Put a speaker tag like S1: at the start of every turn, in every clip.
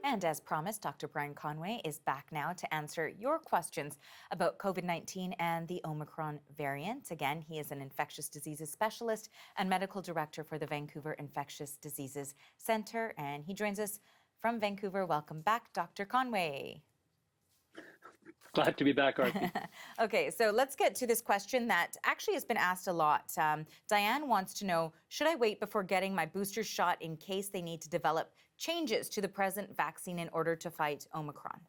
S1: And as promised, Dr. Brian Conway is back now to answer your questions about COVID-19 and the Omicron variant. Again, he is an infectious diseases specialist and medical director for the Vancouver Infectious Diseases Centre, and he joins us from Vancouver. Welcome back, Dr. Conway.
S2: Glad to be back, Arthi.
S1: Okay, so let's get to this question that actually has been asked a lot. Diane wants to know, should I wait before getting my booster shot in case they need to develop changes to the present vaccine in order to fight Omicron?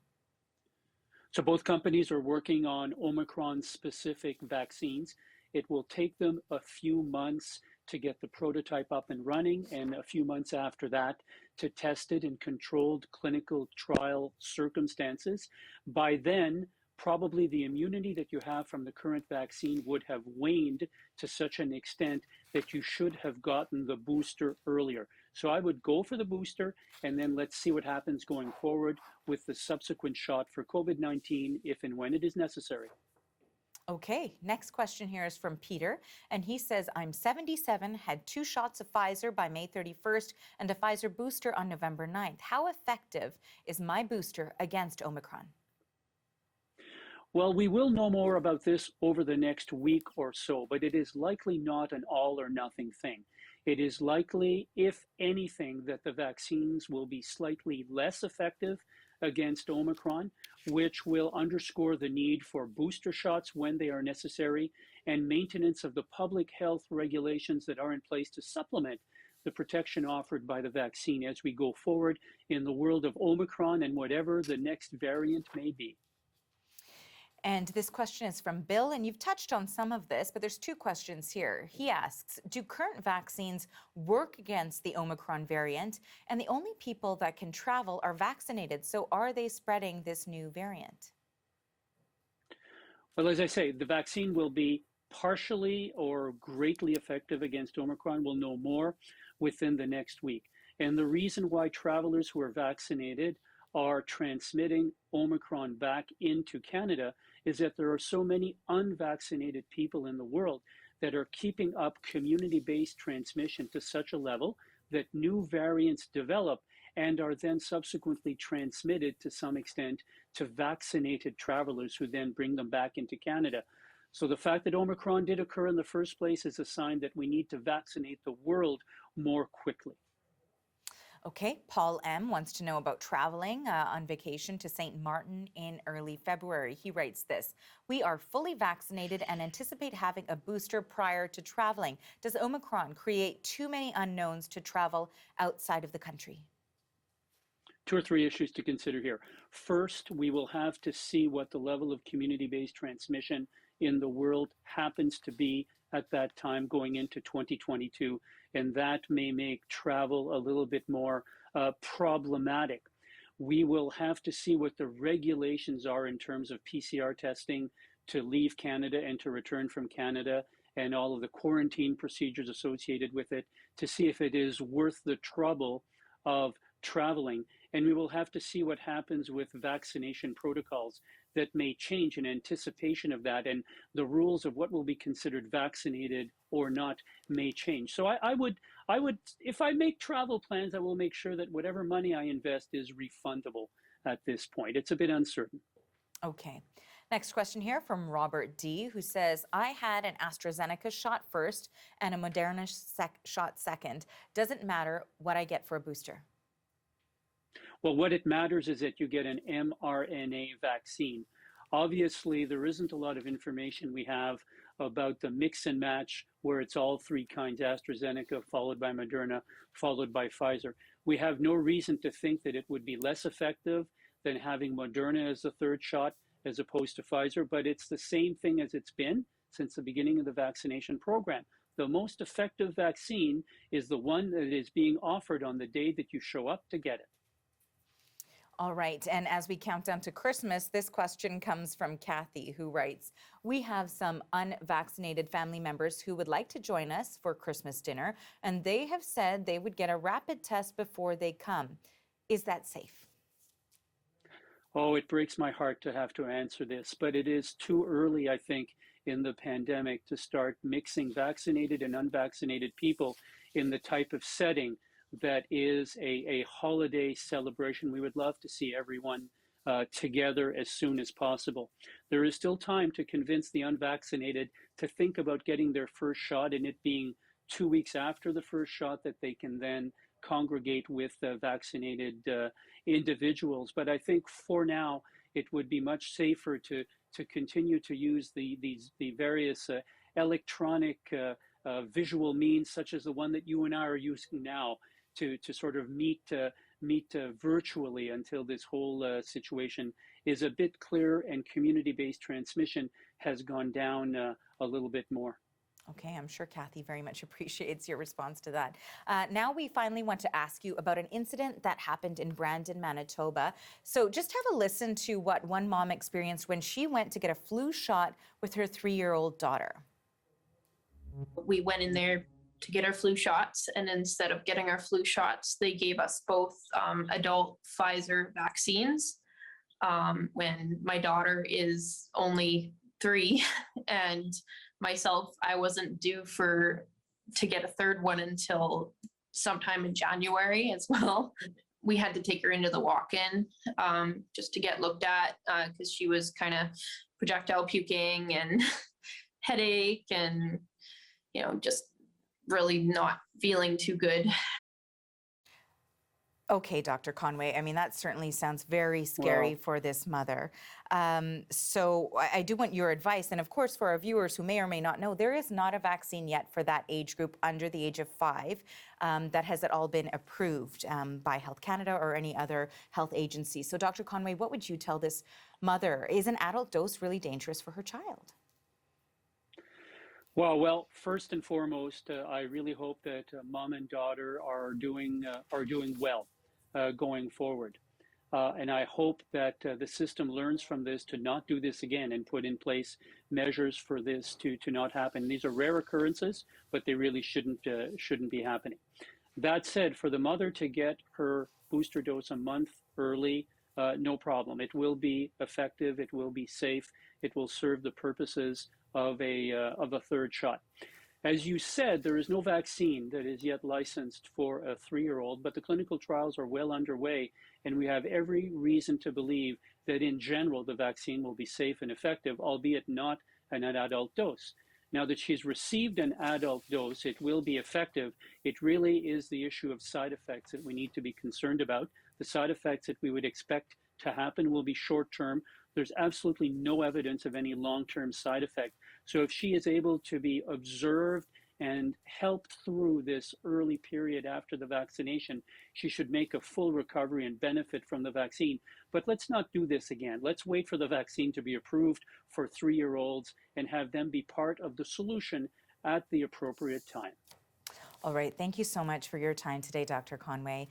S2: So both companies are working on Omicron-specific vaccines. It will take them a few months to get the prototype up and running, and a few months after that to test it in controlled clinical trial circumstances. By then, probably the immunity that you have from the current vaccine would have waned to such an extent that you should have gotten the booster earlier. So I would go for the booster, and then let's see what happens going forward with the subsequent shot for COVID-19 if and when it is necessary.
S1: Okay, next question here is from Peter, and he says, I'm 77, had 2 shots of Pfizer by May 31st and a Pfizer booster on November 9th. How effective is my booster against Omicron?
S2: Well, we will know more about this over the next week or so, but it is likely not an all or nothing thing. It is likely, if anything, that the vaccines will be slightly less effective against Omicron, which will underscore the need for booster shots when they are necessary and maintenance of the public health regulations that are in place to supplement the protection offered by the vaccine as we go forward in the world of Omicron and whatever the next variant may be.
S1: And this question is from Bill, and you've touched on some of this, but there's 2 questions here. He asks, do current vaccines work against the Omicron variant? And the only people that can travel are vaccinated, so are they spreading this new variant?
S2: Well, as I say, the vaccine will be partially or greatly effective against Omicron. We'll know more within the next week. And the reason why travelers who are vaccinated are transmitting Omicron back into Canada is that there are so many unvaccinated people in the world that are keeping up community-based transmission to such a level that new variants develop and are then subsequently transmitted to some extent to vaccinated travelers who then bring them back into Canada. So the fact that Omicron did occur in the first place is a sign that we need to vaccinate the world more quickly.
S1: Okay, Paul M. wants to know about traveling on vacation to St. Martin in early February. He writes this, we are fully vaccinated and anticipate having a booster prior to traveling. Does Omicron create too many unknowns to travel outside of the country?
S2: 2 or 3 issues to consider here. First, we will have to see what the level of community-based transmission in the world happens to be at that time going into 2022, and that may make travel a little bit more problematic. We will have to see what the regulations are in terms of PCR testing to leave Canada and to return from Canada, and all of the quarantine procedures associated with it, to see if it is worth the trouble of traveling. And we will have to see what happens with vaccination protocols that may change in anticipation of that, and the rules of what will be considered vaccinated or not may change. So I would, if I make travel plans, I will make sure that whatever money I invest is refundable at this point. It's a bit uncertain.
S1: Okay. Next question here from Robert D., who says, I had an AstraZeneca shot first and a Moderna shot second. Doesn't matter what I get for a booster.
S2: Well, what it matters is that you get an mRNA vaccine. Obviously, there isn't a lot of information we have about the mix and match where it's all 3 kinds, AstraZeneca, followed by Moderna, followed by Pfizer. We have no reason to think that it would be less effective than having Moderna as the 3rd shot as opposed to Pfizer, but it's the same thing as it's been since the beginning of the vaccination program. The most effective vaccine is the one that is being offered on the day that you show up to get it.
S1: All right, and as we count down to Christmas, this question comes from Kathy, who writes, we have some unvaccinated family members who would like to join us for Christmas dinner, and they have said they would get a rapid test before they come. Is that safe?
S2: Oh, it breaks my heart to have to answer this, but it is too early, I think, in the pandemic to start mixing vaccinated and unvaccinated people in the type of setting that is a holiday celebration. We would love to see everyone together as soon as possible. There is still time to convince the unvaccinated to think about getting their first shot, and it being 2 weeks after the first shot that they can then congregate with vaccinated individuals. But I think for now, it would be much safer to continue to use the various electronic visual means, such as the one that you and I are using now, to sort of meet virtually until this whole situation is a bit clearer and community-based transmission has gone down a little bit more.
S1: Okay, I'm sure Kathy very much appreciates your response to that. Now we finally want to ask you about an incident that happened in Brandon, Manitoba. So just have a listen to what one mom experienced when she went to get a flu shot with her 3-year-old daughter.
S3: We went in there to get our flu shots, and instead of getting our flu shots, they gave us both adult Pfizer vaccines when my daughter is only 3 and myself, I wasn't due to get a third one until sometime in January as well. We had to take her into the walk-in just to get looked at because she was kind of projectile puking and headache and, just really not feeling too good.
S1: Okay, Dr. Conway. I mean, that certainly sounds very scary for this mother. So I do want your advice. And of course, for our viewers who may or may not know, there is not a vaccine yet for that age group under the age of 5 that has at all been approved by Health Canada or any other health agency. So Dr. Conway, what would you tell this mother? Is an adult dose really dangerous for her child?
S2: Well, first and foremost, I really hope that mom and daughter are doing well going forward. And I hope that the system learns from this to not do this again and put in place measures for this to not happen. These are rare occurrences, but they really shouldn't be happening. That said, for the mother to get her booster dose a month early, no problem. It will be effective. It will be safe. It will serve the purposes of a third shot. As you said, there is no vaccine that is yet licensed for a 3-year-old, but the clinical trials are well underway, and we have every reason to believe that in general the vaccine will be safe and effective, albeit not an adult dose. Now that she's received an adult dose, it will be effective. It really is the issue of side effects that we need to be concerned about. The side effects that we would expect to happen will be short-term. There's absolutely no evidence of any long-term side effect. So if she is able to be observed and helped through this early period after the vaccination, she should make a full recovery and benefit from the vaccine. But let's not do this again. Let's wait for the vaccine to be approved for 3-year-olds and have them be part of the solution at the appropriate time.
S1: All right. Thank you so much for your time today, Dr. Conway.